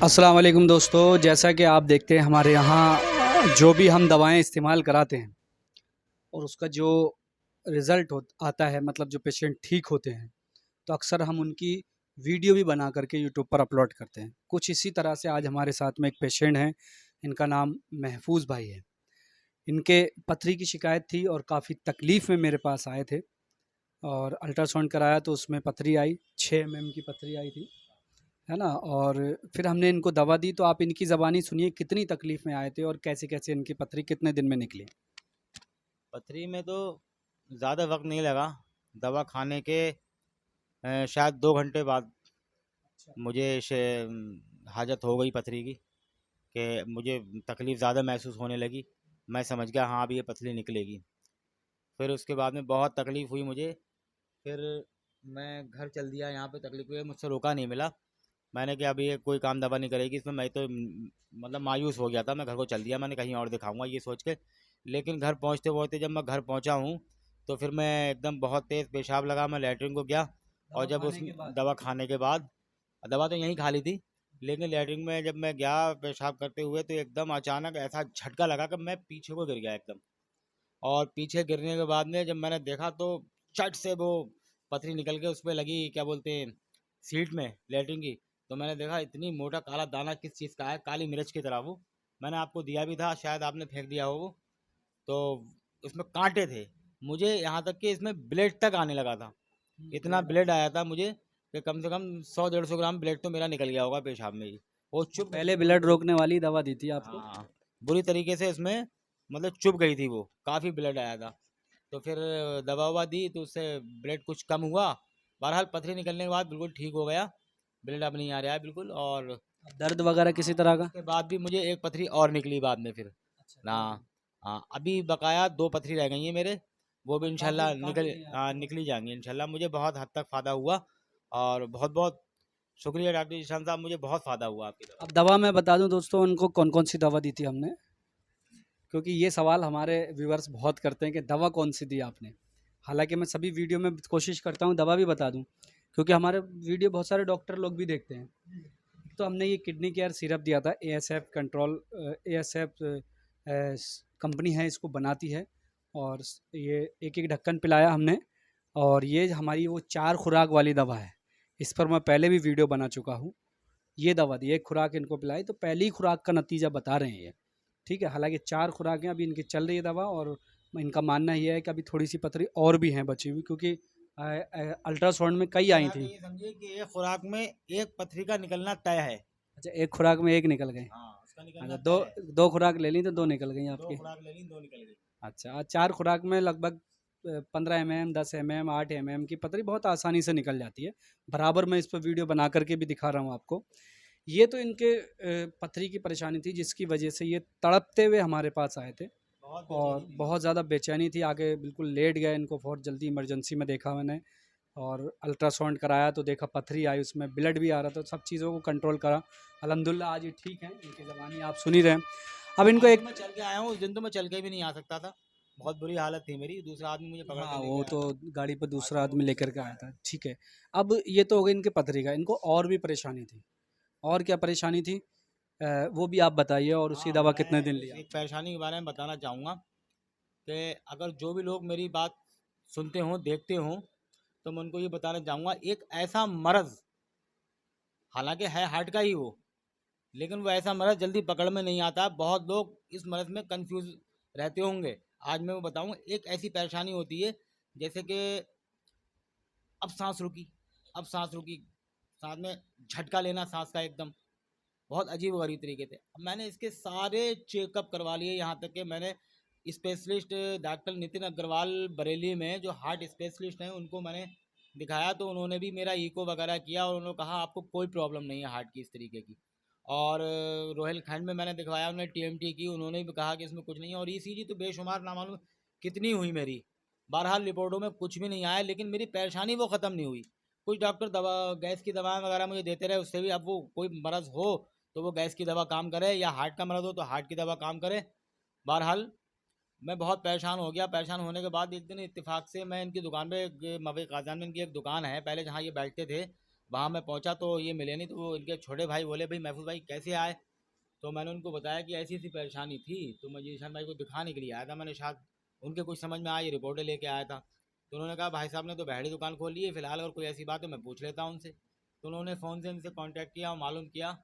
अस्सलाम वालेकुम दोस्तों, जैसा कि आप देखते हैं हमारे यहाँ जो भी हम दवाएं इस्तेमाल कराते हैं और उसका जो रिज़ल्ट हो आता है, मतलब जो पेशेंट ठीक होते हैं, तो अक्सर हम उनकी वीडियो भी बना करके यूट्यूब पर अपलोड करते हैं। कुछ इसी तरह से आज हमारे साथ में एक पेशेंट हैं, इनका नाम महफूज भाई है। इनके पथरी की शिकायत थी और काफ़ी तकलीफ़ में मेरे पास आए थे और अल्ट्रासाउंड कराया तो उसमें पथरी आई, 6 एमएम की पथरी आई थी, है ना? और फिर हमने इनको दवा दी, तो आप इनकी ज़बानी सुनिए कितनी तकलीफ़ में आए थे और कैसे-कैसे इनकी पथरी कितने दिन में निकली? पथरी में तो ज़्यादा वक्त नहीं लगा। दवा खाने के शायद 2 घंटे बाद मुझे हाजत हो गई पथरी की, कि मुझे तकलीफ़ ज़्यादा महसूस होने लगी। मैं समझ गया हाँ अब ये पथरी निकलेगी। फिर उसके बाद में बहुत तकलीफ़ हुई मुझे। फिर मैं घर चल दिया। यहाँ पे तकलीफ़ हुई, मुझसे रोका नहीं मिला। मैंने कहा अभी ये कोई काम दवा नहीं करेगी इसमें। मैं तो मतलब मायूस हो गया था। मैं घर को चल दिया, मैंने कहीं और दिखाऊंगा ये सोच के। लेकिन घर पहुँचते पहुँचते जब मैं घर पहुँचा हूँ तो फिर मैं एकदम बहुत तेज़ पेशाब लगा, मैं लैट्रिन को गया। और दवा जब उस खाने के बाद? दवा खाने के बाद, दवा तो यहीं खा ली थी, लेकिन लैट्रिन में जब मैं गया पेशाब करते हुए तो एकदम अचानक ऐसा झटका लगा कि मैं पीछे को गिर गया एकदम। और पीछे गिरने के बाद में जब मैंने देखा तो चट से वो पथरी निकल के उस पर लगी, क्या बोलते हैं, सीट में लैट्रिन की। तो मैंने देखा इतनी मोटा काला दाना किस चीज़ का है, काली मिर्च की तरह वो। मैंने आपको दिया भी था, शायद आपने फेंक दिया हो वो। तो उसमें कांटे थे, मुझे यहाँ तक कि इसमें ब्लड तक आने लगा था। इतना ब्लड ब्लड आया था मुझे कि कम से कम 100-150 ग्राम ब्लड तो मेरा निकल गया होगा पेशाब में ही। वो अच्छा, चुप गई पहले थी बुरी ब्लड तरीके। रोकने वाली दवा दी थी आपको? हाँ, बुरी तरीके से इसमें मतलब चुभ गई थी वो, काफ़ी ब्लड आया था। तो फिर दवा ववा दी तो उससे ब्लड कुछ कम हुआ। बहरहाल पथरी निकलने के बाद बिल्कुल ठीक हो गया, ब्लड अब नहीं आ रहा है बिल्कुल। और दर्द वगैरह किसी तरह का? उसके बाद भी मुझे एक पथरी और निकली बाद में फिर। अच्छा, ना, दर्द। हाँ, अभी बकाया 2 पथरी रह गई हैं मेरे। वो भी हाँ, काफ़ी इंशाल्लाह काफ़ी निकल, नहीं है हाँ, आपके पास। निकली जाएंगी इंशाल्लाह। मुझे बहुत हद तक फ़ायदा हुआ और बहुत बहुत शुक्रिया डॉक्टर ईशान साहब, मुझे बहुत फ़ायदा हुआ आपकी दवा अब से। दवा मैं बता दूं दोस्तों, उनको कौन-कौन सी दवा दी थी हमने, क्योंकि ये सवाल हमारे व्यूअर्स बहुत करते हैं कि दवा कौन-सी दी आपने? हालाँकि मैं सभी वीडियो में कोशिश करता हूँ दवा भी बता दूँ, क्योंकि हमारे वीडियो बहुत सारे डॉक्टर लोग भी देखते हैं। तो हमने ये किडनी केयर सिरप दिया था, एएसएफ कंट्रोल, एएसएफ कंपनी है इसको बनाती है, और ये एक एक ढक्कन पिलाया हमने। और ये हमारी वो 4 खुराक वाली दवा है, इस पर मैं पहले भी वीडियो बना चुका हूँ। ये दवा दी, एक खुराक इनको पिलाई तो पहली खुराक का नतीजा बता रहे हैं ये, ठीक है? हालांकि 4 खुराकें अभी इनकी चल रही है दवा, और इनका मानना ये है कि अभी थोड़ी सी पथरी और भी हैं बची हुई, क्योंकि अल्ट्रासाउंड में कई यानी आई आप थी। ये समझिए कि एक खुराक में एक पथरी का निकलना तय है। अच्छा, एक खुराक में एक निकल गए? हाँ, उसका अच्छा, निकलना दो तय है। दो खुराक ले ली तो दो हाँ, निकल गई दो आपकी। खुराक ले ली, 2 निकल गई। अच्छा, 4 खुराक में लगभग 15 M M, 10 M M, 8 M M की पतरी बहुत आसानी से निकल जाती है। बराबर मैं इस पर वीडियो बना करके भी दिखा रहा हूँ आपको। ये तो इनके पथरी की परेशानी थी जिसकी वजह से ये तड़पते हुए हमारे पास आए थे, बहुत और बेचैनी थी। बहुत ज़्यादा बेचैनी थी, आगे बिल्कुल लेट गए, इनको बहुत जल्दी इमरजेंसी में देखा मैंने। और अल्ट्रासाउंड कराया तो देखा पथरी आई, उसमें ब्लड भी आ रहा था, सब चीज़ों को कंट्रोल करा। अल्हम्दुलिल्लाह आज ये ठीक हैं, इनकी ज़बानी आप सुन ही रहे हैं। अब इनको आज तो एक, मैं चल के आया हूँ, उस दिन तो मैं चल के भी नहीं आ सकता था। बहुत बुरी हालत थी मेरी, दूसरा आदमी मुझे पकड़ के हाँ, लेके वो आया तो था। गाड़ी पर आज दूसरा तो आदमी लेकर के आया था, ठीक है। अब ये तो हो गई इनके पथरी का, इनको और भी परेशानी थी। और क्या परेशानी थी, वो भी आप बताइए, और उसकी हाँ, दवा मैं कितने दिन इस लिया एक आपने? परेशानी के बारे में बताना चाहूँगा कि अगर जो भी लोग मेरी बात सुनते हों, देखते हों, तो मैं उनको ये बताना चाहूँगा, एक ऐसा मर्ज़, हालाँकि है हार्ट का ही वो, लेकिन वो ऐसा मर्ज़ जल्दी पकड़ में नहीं आता। बहुत लोग इस मर्ज़ में कन्फ्यूज़ रहते होंगे। आज मैं वो बताऊँ, एक ऐसी परेशानी होती है जैसे कि अब साँस रुकी, अब साँस रुकी, साथ में झटका लेना साँस का एकदम, बहुत अजीब-गरीब तरीके से। अब मैंने इसके सारे चेकअप करवा लिए, यहाँ तक कि मैंने स्पेशलिस्ट डॉक्टर नितिन अग्रवाल बरेली में जो हार्ट स्पेशलिस्ट हैं उनको मैंने दिखाया, तो उन्होंने भी मेरा ईको वगैरह किया और उन्होंने कहा आपको कोई प्रॉब्लम नहीं है हार्ट की इस तरीके की। और रोहिलखंड में मैंने दिखवाया, उन्होंने टीएमटी की, उन्होंने भी कहा कि इसमें कुछ नहीं है। और ईसीजी तो बेशुमार ना मालूम कितनी हुई मेरी, बहरहाल रिपोर्टों में कुछ भी नहीं आया, लेकिन मेरी परेशानी वो ख़त्म नहीं हुई। कुछ डॉक्टर दवा, गैस की दवाएँ वगैरह मुझे देते रहे, उससे भी अब वो कोई मर्ज़ हो तो वो गैस की दवा काम करे, या हार्ट का मर्ज़ हो तो हार्ट की दवा काम करे। बहरहाल मैं बहुत परेशान हो गया। परेशान होने के बाद एक दिन इत्तेफाक से मैं इनकी दुकान पे मवे काज़ान में इनकी एक दुकान है, पहले जहाँ ये बैठते थे, वहाँ मैं पहुँचा तो ये मिले नहीं, तो वो इनके छोटे भाई बोले भाई महफूज भाई कैसे आए? तो मैंने उनको बताया कि ऐसी ऐसी परेशानी थी, तो मैं जीशान भाई को दिखाने के लिए आया था। मैंने शायद उनके कुछ समझ में आया, ये रिपोर्टें लेके आया था। तो उन्होंने कहा भाई साहब ने तो बहड़ी दुकान खोल ली है, फिलहाल अगर कोई ऐसी बात है मैं पूछ लेता हूँ उनसे। तो उन्होंने फ़ोन से इनसे कांटेक्ट किया और मालूम किया,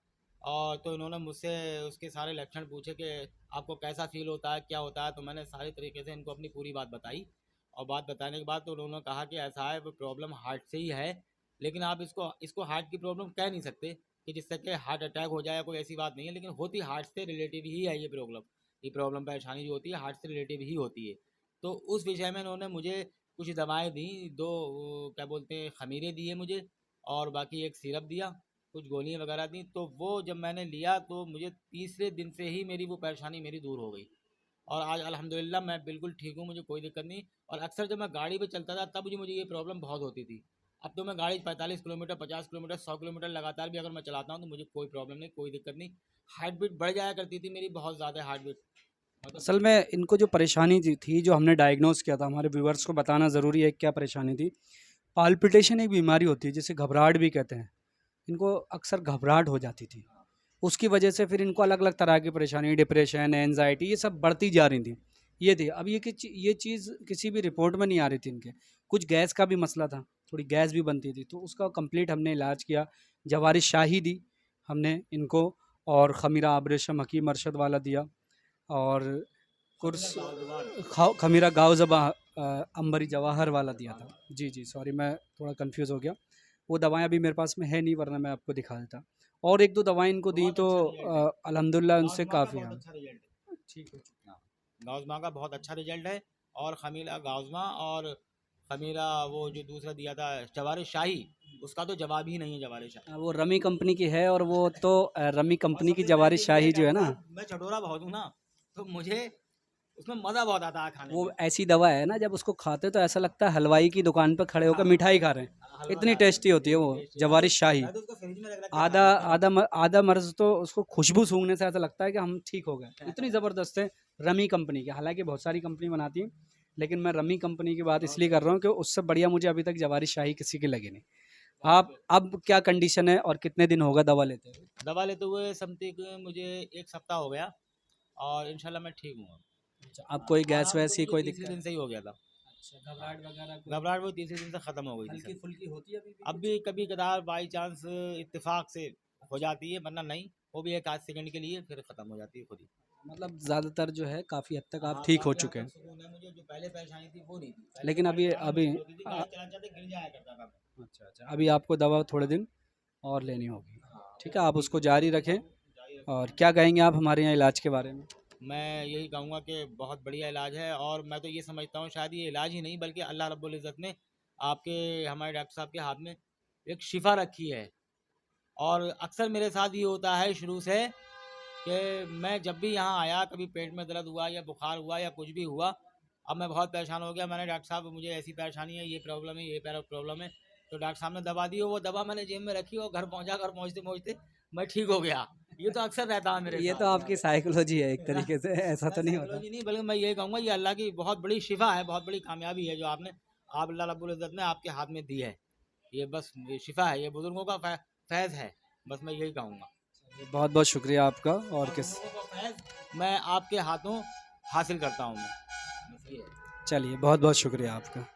और तो इन्होंने मुझसे उसके सारे लक्षण पूछे कि आपको कैसा फील होता है, क्या होता है। तो मैंने सारी तरीके से इनको अपनी पूरी बात बताई, और बात बताने के बाद तो उन्होंने कहा कि ऐसा है, वो प्रॉब्लम हार्ट से ही है, लेकिन आप इसको इसको हार्ट की प्रॉब्लम कह नहीं सकते कि जिससे कि हार्ट अटैक हो जाए, कोई ऐसी बात नहीं है, लेकिन होती हार्ट से रिलेटिव ही है ये प्रॉब्लम। ये प्रॉब्लम परेशानी जो होती है हार्ट से रिलेटिव ही होती है। तो उस विषय में इन्होंने मुझे कुछ दवाएं दी, दो क्या बोलते हैं खमीरे दिए मुझे, और बाकी एक सिरप दिया, कुछ गोलियां वगैरह दी। तो वो जब मैंने लिया तो मुझे तीसरे दिन से ही मेरी वो परेशानी मेरी दूर हो गई, और आज अल्हम्दुलिल्लाह मैं बिल्कुल ठीक हूँ, मुझे कोई दिक्कत नहीं। और अक्सर जब मैं गाड़ी पे चलता था तब मुझे ये प्रॉब्लम बहुत होती थी। अब तो मैं गाड़ी 45 किलोमीटर, 50 किलोमीटर, 100 किलोमीटर लगातार भी अगर मैं चलाता हूँ तो मुझे कोई प्रॉब्लम नहीं, कोई दिक्कत नहीं। हार्ट बीट बढ़ जाया करती थी मेरी, बहुत ज़्यादा हार्ट बीट, मतलब असल में इनको जो परेशानी थी जो हमने डायग्नोस किया था, हमारे व्यूवर्स को बताना ज़रूरी है क्या परेशानी थी। पाल्पिटेशन एक बीमारी होती है जिसे घबराहट भी कहते हैं। इनको अक्सर घबराहट हो जाती थी, उसकी वजह से फिर इनको अलग अलग तरह की परेशानी, डिप्रेशन, एनजाइटी, ये सब बढ़ती जा रही थी। ये थी। अब ये चीज़ किसी भी रिपोर्ट में नहीं आ रही थी इनके। कुछ गैस का भी मसला था, थोड़ी गैस भी बनती थी, तो उसका कंप्लीट हमने इलाज किया। जवारिश शाही दी हमने इनको, और खमीरा आबरेशम हकीम अरशद वाला दिया, और कुर्स खमीरा गाँव जबा अंबरी जवाहर वाला दिया था। जी जी, सॉरी मैं थोड़ा कंफ्यूज हो गया। वो दवाएं अभी मेरे पास में है नहीं, वरना मैं आपको दिखा देता। और एक दो दवाएं इनको दी बहुत तो अच्छा रिजल्ट है। अल्हम्दुलिल्लाह उनसे गाउजमा का काफ़ी बहुत हाँ अच्छा रिजल्ट है। ठीक हो चुका। हाँ, गाउजमा का बहुत अच्छा रिजल्ट है। और खमीरा गाउजमा और खमीरा वो जो दूसरा दिया था जवारिश शाही, उसका तो जवाब ही नहीं है जवारिश शाही। वो रमी कंपनी की है, और वो तो रमी और कंपनी की सबसे बड़ी जवारिश चीज़ ये है शाही जो है डॉक्टर ना, साहब, मैं चटोरा बहुत हूँ ना, तो मुझे उसमें मज़ा बहुत आता है खाने वो में। ऐसी दवा है ना, जब उसको खाते तो ऐसा लगता है हलवाई की दुकान पर खड़े होकर हाँ, मिठाई खा रहे हैं। हलवा इतनी खा रहे हैं, टेस्टी होती है वो इतनी टेस्टी। जवारिश शाही। मैं तो उसको फ्रिज में रख रख के आधा खाता हूँ। आधा मर्ज तो उसको खुशबू सूंघने से ऐसा लगता है कि हम ठीक हो गए, इतनी ज़बरदस्त है। रमी कंपनी की, हालांकि बहुत सारी कंपनी बनाती है, लेकिन मैं रमी कंपनी की बात इसलिए कर रहा हूँ कि उससे बढ़िया मुझे अभी तक जवारिश शाही किसी की लगी नहीं। आप अब क्या कंडीशन है और कितने दिन होगा दवा लेते हुए? दवा लेते हुए समथिंग मुझे 1 सप्ताह हो गया, और इंशाल्लाह मैं ठीक हूँ अब। अच्छा, अब कोई गैस आराम तो वैस की मुझे कोई तीसरे दिन दिक्कत? से ही हो गया था। अच्छा, घबराहट वगैरह कोई घबराहट वो तीसरे दिन से ख़त्म हो गई थी हल्की सर। फुल्की होती है अभी भी अब कुछ? भी कभी कदार बाई चांस इत्तेफाक से हो जाती है, वरना नहीं, वो भी एक आध सेकंड के लिए, फिर ख़त्म हो जाती है खुद ही। मतलब ज़्यादातर जो है काफ़ी हद तक आप हाँ, ठीक हो काफ़ी हद चुके तक हैं। सुकून है मुझे, जो पहले परेशानी थी वो नहीं थी। पहले तो लेकिन गाड़ी अभी चलाना अभी मुश्किल होती थी, आ, गाड़ी चलाते गिर जाया करता था मैं। अच्छा अच्छा, अभी आपको दवा थोड़े दिन और लेनी होगी। हाँ, ठीक वो है, मैं आप ठीक उसको हूँ, जारी इंशाल्लाह रखें। जारी और रखूँगा। क्या कहेंगे आप हमारे यहाँ इलाज के बारे में? मैं यही कहूँगा कि बहुत बढ़िया इलाज है, और मैं तो ये समझता हूँ शायद ये इलाज ही नहीं बल्कि अल्लाह रब्बुल इज़्ज़त ने आपके, हमारे डॉक्टर साहब के हाथ में एक शिफा रखी है। और अक्सर मेरे साथ ये होता है शुरू से कि मैं जब भी यहाँ आया, कभी पेट में दर्द हुआ या बुखार हुआ या कुछ भी हुआ, अब मैं बहुत परेशान हो गया। मैंने डॉक्टर साहब मुझे ऐसी परेशानी है, ये प्रॉब्लम है, ये प्रॉब्लम है। तो डॉक्टर साहब ने दवा दी, और वो दवा मैंने जेब में रखी और घर पहुँचा, घर पहुँचते पहुँचते मैं ठीक हो गया। ये तो अक्सर रहता है मेरे ये तो साथ। आपकी साइकोलॉजी है एक है ना? तरीके से, ऐसा मैं तो नहीं होता। साइकोलॉजी नहीं, बल्कि मैं यही कहूँगा ये अल्लाह की बहुत बड़ी शिफा है, बहुत बड़ी कामयाबी है जो आपने, आप अल्लाह रब्बुल इज़्ज़त ने आपके हाथ में दी है। ये बस ये शिफा है, ये बुजुर्गों का फैज़ है। बस मैं यही कहूँगा। बहुत बहुत शुक्रिया आपका। और और किस बुजुर्गों का फैज़ मैं आपके हाथों हासिल करता हूँ मैं। बस ये है। चलिए, बहुत बहुत शुक्रिया आपका।